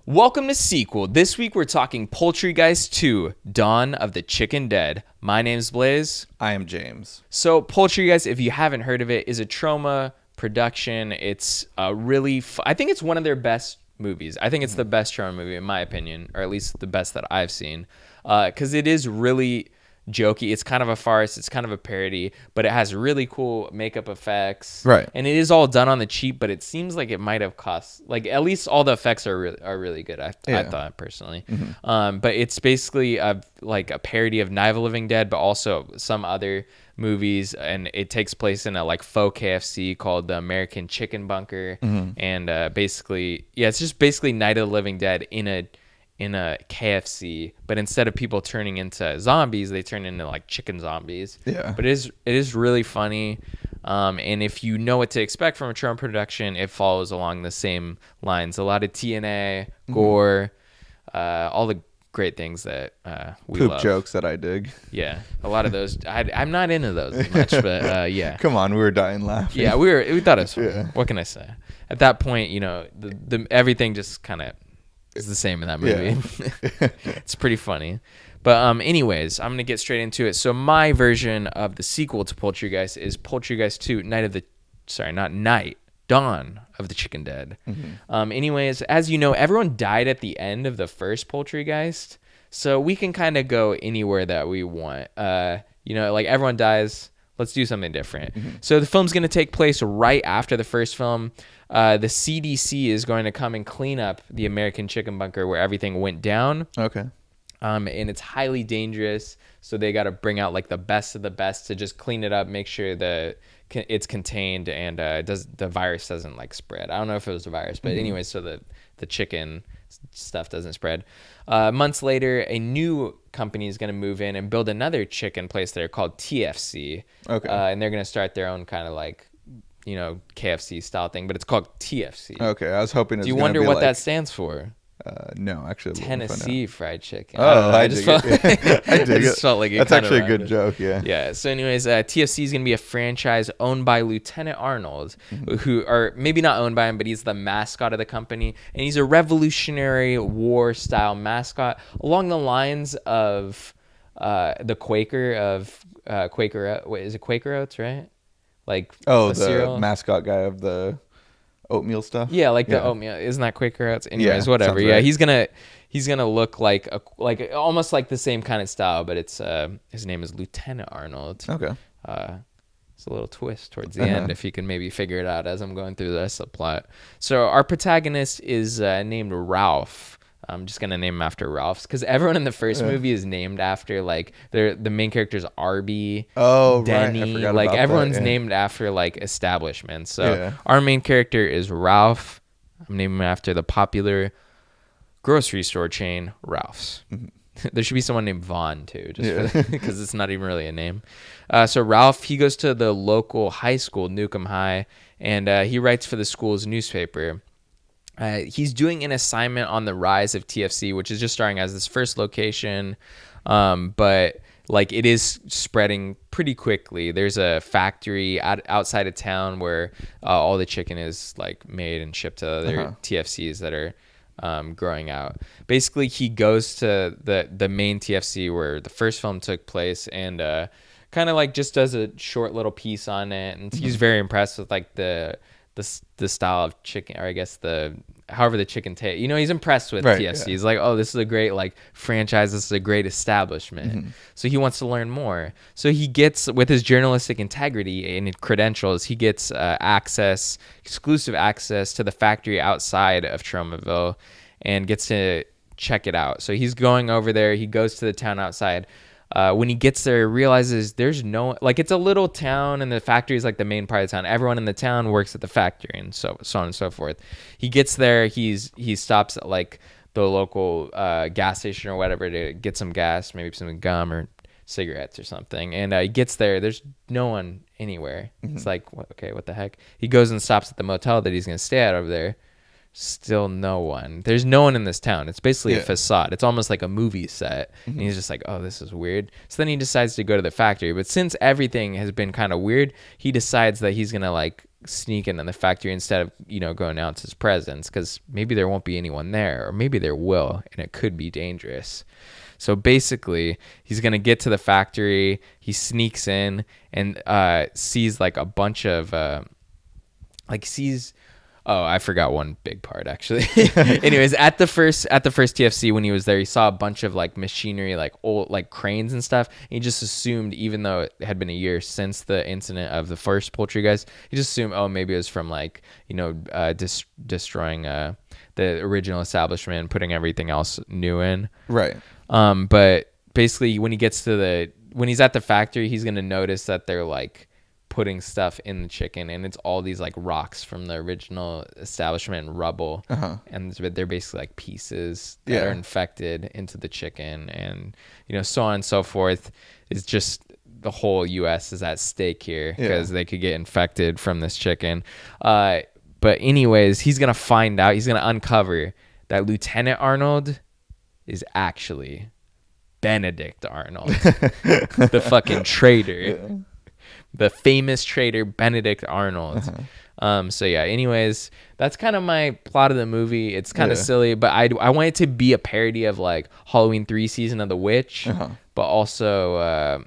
Welcome to Sequel. This week we're talking Poultrygeist 2, Dawn of the Chicken Dead. My name's Blaise. I am James. So Poultrygeist, if you haven't heard of it, is a Troma production. It's really, I think it's one of their best movies. I think it's the best Troma movie in my opinion, or at least the best that I've seen, because it is really jokey. It's kind of a farce. It's kind of a parody, but it has really cool makeup effects. Right. And it is all done on the cheap, but it seems like it might have cost, like, at least all the effects are really good. I thought personally. But it's basically a parody of Night of the Living Dead, but also some other movies, and it takes place in a like faux KFC called the American Chicken Bunker. And basically, it's just basically Night of the Living Dead in a KFC, but instead of people turning into zombies, they turn into like chicken zombies. Yeah. But it is really funny. And if you know what to expect from a Troma production, it follows along the same lines. A lot of TNA, gore, all the great things that we Poop love. Jokes that I dig. Yeah, a lot of those. I'm not into those as much, but yeah. Come on, we were dying laughing. Yeah, we thought it was fun. Yeah. What can I say? At that point, you know, the everything just kind of is the same in that movie. Yeah. It's pretty funny. But anyways, I'm going to get straight into it. So my version of the sequel to Poultrygeist is Poultrygeist 2, Dawn of the Chicken Dead. Anyways, as you know, everyone died at the end of the first Poultrygeist. So we can kind of go anywhere that we want. Like everyone dies. Let's do something different. So the film's going to take place right after the first film. The CDC is going to come and clean up the American Chicken Bunker where everything went down. Okay. And it's highly dangerous. So they got to bring out like the best of the best to just clean it up, make sure that it's contained and the virus doesn't like spread. I don't know if it was a virus, but anyway, so the chicken stuff doesn't spread. Months later, a new company is going to move in and build another chicken place there called TFC. Okay. And they're going to start their own kind of like, KFC style thing, but it's called TFC. Okay, I was hoping. Do you wonder what that stands for? No, actually. Tennessee Fried Chicken. I just dig felt, it. I just felt like it. That's actually a good joke. Yeah. Yeah. So, anyways, TFC is going to be a franchise owned by Lieutenant Arnold, who, or maybe not owned by him, but he's the mascot of the company, and he's a Revolutionary War style mascot along the lines of the Quaker of Quaker. Wait, is it Quaker Oats, right? Like the cereal? Mascot guy of the oatmeal stuff. Yeah, like the oatmeal. Isn't that Quaker Oats? Anyways, whatever. Yeah, right. he's gonna look like almost like the same kind of style, but it's his name is Lieutenant Arnold. Okay. It's a little twist towards the end if you can maybe figure it out as I'm going through the rest of the plot. So our protagonist is named Ralph. I'm just gonna name him after Ralph's because everyone in the first movie is named after like the main character's Arby, Denny, right. I forgot like about everyone's that, named after like establishments. So our main character is Ralph. I'm naming him after the popular grocery store chain Ralph's. There should be someone named Vaughn too, just because it's not even really a name. So Ralph, he goes to the local high school, Newcomb High, and he writes for the school's newspaper. He's doing an assignment on the rise of TFC, which is just starting as this first location, but like it is spreading pretty quickly. There's a factory outside of town where all the chicken is like made and shipped to other TFCs that are growing out. Basically, he goes to the main TFC where the first film took place and kind of like just does a short little piece on it, and he's very impressed with like the style of chicken, or I guess however the chicken tastes. He's impressed with TFC. Yeah. He's like, oh, this is a great like franchise. This is a great establishment. So he wants to learn more. So he gets, with his journalistic integrity and credentials, he gets exclusive access to the factory outside of Tromaville and gets to check it out. So he's going over there. He goes to the town outside. When he gets there, realizes there's no, like, it's a little town and the factory is like the main part of the town. Everyone in the town works at the factory and so on and so forth. He gets there, he stops at like the local gas station or whatever to get some gas, maybe some gum or cigarettes or something. And he gets there, there's no one anywhere. It's like, what the heck? He goes and stops at the motel that he's going to stay at over there. Still no one. There's no one in this town. It's basically a facade. It's almost like a movie set. And he's just like, oh, this is weird. So then he decides to go to the factory. But since everything has been kind of weird, he decides that he's going to like sneak into the factory instead of, go announce his presence, because maybe there won't be anyone there, or maybe there will, and it could be dangerous. So basically, he's going to get to the factory. He sneaks in and sees like a bunch of oh, I forgot one big part actually. Anyways, at the first TFC, when he was there, he saw a bunch of like machinery, like old like cranes and stuff. And he just assumed, even though it had been a year since the incident of the first Poultrygeist, he just assumed, oh, maybe it was from like, destroying the original establishment and putting everything else new in. Right. But basically, when he's at the factory, he's gonna notice that they're like putting stuff in the chicken, and it's all these like rocks from the original establishment and rubble, and they're basically like pieces that are infected into the chicken, and so on and so forth. It's just the whole US is at stake here, because they could get infected from this chicken. But anyways, he's gonna uncover that Lieutenant Arnold is actually Benedict Arnold, the fucking traitor. The famous traitor Benedict Arnold. So yeah, anyways, that's kind of my plot of the movie. It's kind of silly, but I want it to be a parody of like Halloween 3 Season of the Witch, but also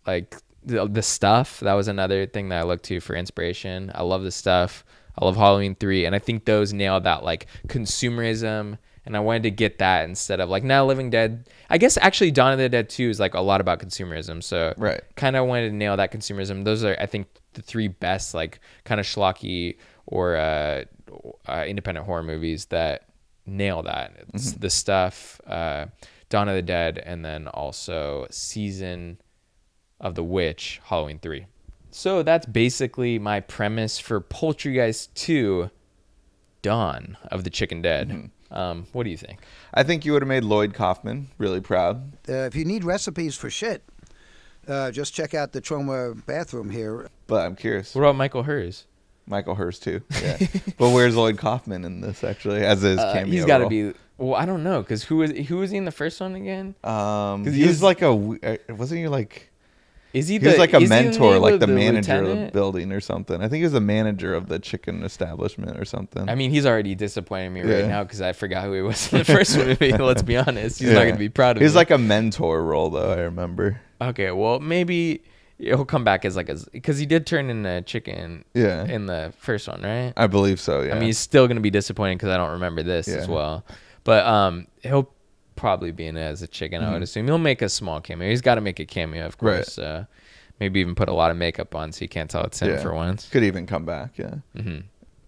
like the Stuff. That was another thing that I looked to for inspiration. I love the Stuff. I love Halloween 3, and I think those nailed that like consumerism. And I wanted to get that instead of like Night of the Living Dead. I guess actually Dawn of the Dead 2 is like a lot about consumerism. So kind of wanted to nail that consumerism. Those are, I think, the three best like kind of schlocky or independent horror movies that nail that. It's the Stuff, Dawn of the Dead, and then also Season of the Witch, Halloween 3. So that's basically my premise for Poultrygeist 2, Dawn of the Chicken Dead. What do you think? I think you would have made Lloyd Kaufman really proud. If you need recipes for shit, just check out the Troma bathroom here. But I'm curious. What about Michael Hers? Michael Hers too. Yeah. But where's Lloyd Kaufman in this actually as his cameo? He's got to be. Well, I don't know, because who was he in the first one again? He was like wasn't he like? He was like a mentor, like the manager lieutenant? of the building or something. I think he was the manager of the chicken establishment or something. I mean, he's already disappointing me right now because I forgot who he was in the first movie. Let's be honest. He's not going to be proud of me. He's like a mentor role, though, I remember. Okay, well, maybe he'll come back as because he did turn into chicken in the first one, right? I believe so, yeah. I mean, he's still going to be disappointing because I don't remember this as well. But he'll probably be in it as a chicken, I would assume. He'll make a small cameo. He's got to make a cameo, of course. Right. Maybe even put a lot of makeup on so you can't tell it's him for once. Could even come back,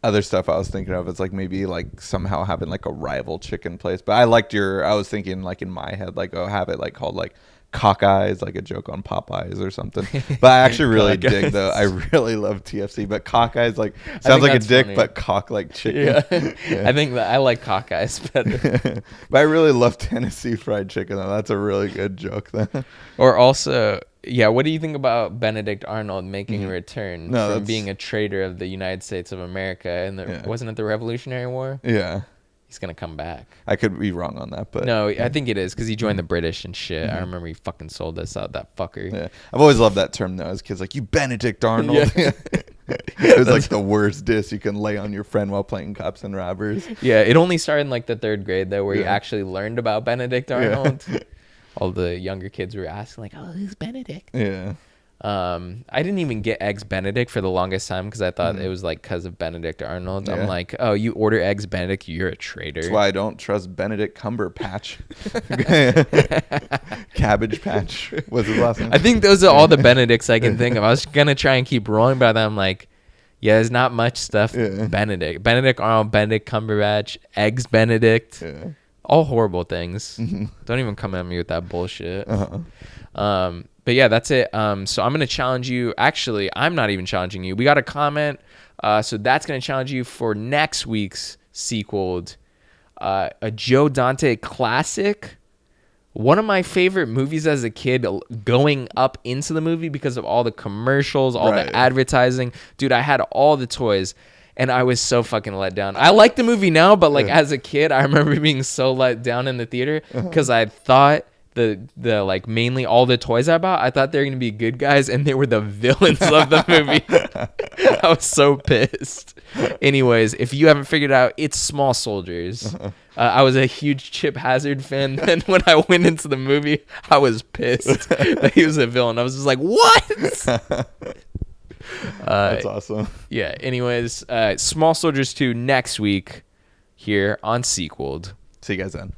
Other stuff I was thinking of is like maybe like somehow having like a rival chicken place. But I was thinking like in my head, like, have it like called like Cockeyes, like a joke on Popeyes or something. But I actually really dig though. I really love TFC, but Cockeyes like sounds like a dick, funny. But cock like chicken. I think that I like Cockeyes better. But I really love Tennessee Fried Chicken though. That's a really good joke then. Or also, what do you think about Benedict Arnold making a return from being a traitor of the United States of America? And wasn't it the Revolutionary War? Yeah. He's going to come back. I could be wrong on that, but... No, I think it is, because he joined the British and shit. I remember he fucking sold us out, that fucker. Yeah. I've always loved that term, though, as kids. Like, you Benedict Arnold. It was like the worst diss you can lay on your friend while playing Cops and Robbers. Yeah, it only started in, like, the 3rd grade, though, where you actually learned about Benedict Arnold. All the younger kids were asking, like, oh, who's Benedict? Yeah. I didn't even get Eggs Benedict for the longest time because I thought it was like because of Benedict Arnold. Yeah. I'm like, oh, you order Eggs Benedict, you're a traitor. That's why I don't trust Benedict Cumberpatch. Cabbage Patch was his last name. I think those are all the Benedicts I can think of. I was gonna try and keep rolling by them. Like, yeah, there's not much stuff. Benedict Arnold, Benedict Cumberbatch, Eggs Benedict. Yeah. All horrible things. Don't even come at me with that bullshit. But yeah, that's it. So I'm going to challenge you. Actually, I'm not even challenging you. We got a comment. So that's going to challenge you for next week's sequeled. A Joe Dante classic. One of my favorite movies as a kid, going up into the movie because of all the commercials, all the advertising. Dude, I had all the toys. And I was so fucking let down. I like the movie now, but like as a kid, I remember being so let down in the theater because I thought the like mainly all the toys I bought, I thought they were gonna be good guys, and they were the villains of the movie. I was so pissed. Anyways, if you haven't figured out, it's Small Soldiers. I was a huge Chip Hazard fan. Then when I went into the movie, I was pissed that he was a villain. I was just like, what? That's awesome. Yeah. Anyways, Small Soldiers 2 next week here on Sequeled. See you guys then.